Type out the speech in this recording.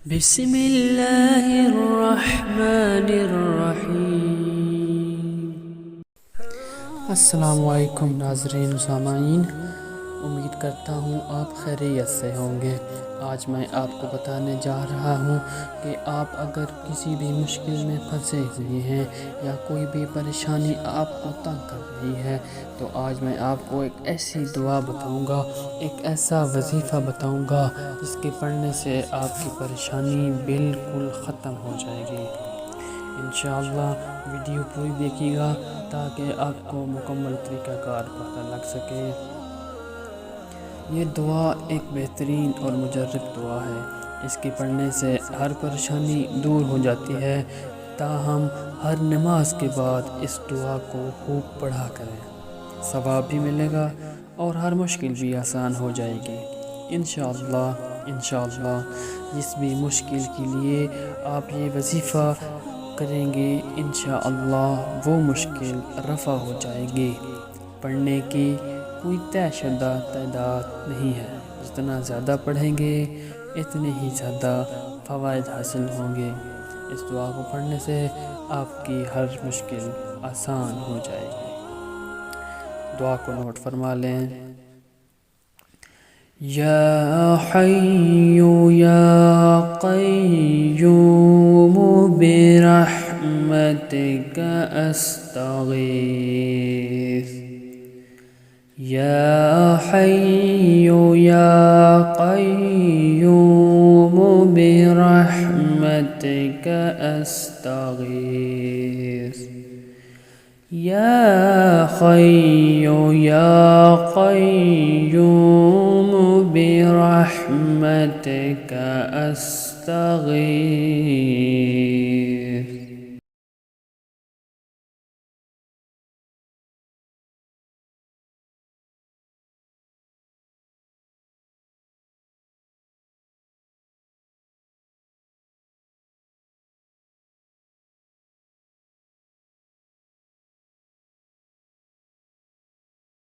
بسم اللہ الرحمن الرحیم۔ السلام علیکم ناظرین و سامعین، امید کرتا ہوں آپ خیریت سے ہوں گے۔ آج میں آپ کو بتانے جا رہا ہوں کہ آپ اگر کسی بھی مشکل میں پھنسے ہوئے ہیں یا کوئی بھی پریشانی آپ کو تنگ کر رہی ہے تو آج میں آپ کو ایک ایسی دعا بتاؤں گا، ایک ایسا وظیفہ بتاؤں گا جس کے پڑھنے سے آپ کی پریشانی بالکل ختم ہو جائے گی۔ انشاءاللہ ویڈیو پوری دیکھیے گا تاکہ آپ کو مکمل طریقہ کار پتہ لگ سکے۔ یہ دعا ایک بہترین اور مجرب دعا ہے، اس کے پڑھنے سے ہر پریشانی دور ہو جاتی ہے۔ تاہم ہر نماز کے بعد اس دعا کو خوب پڑھا کریں، ثواب بھی ملے گا اور ہر مشکل بھی آسان ہو جائے گی۔ انشاءاللہ جس بھی مشکل کے لیے آپ یہ وظیفہ کریں گے انشاءاللہ وہ مشکل رفع ہو جائے گی۔ پڑھنے کی کوئی طے شدہ تعداد نہیں ہے، جتنا زیادہ پڑھیں گے اتنے ہی زیادہ فوائد حاصل ہوں گے۔ اس دعا کو پڑھنے سے آپ کی ہر مشکل آسان ہو جائے گی۔ دعا کو نوٹ فرما لیں۔ یا حی یا قیوم برحمتک استغیث، یا حی یا قیوم برحمتک استغیث، یا حی یا قیوم برحمتک استغیث۔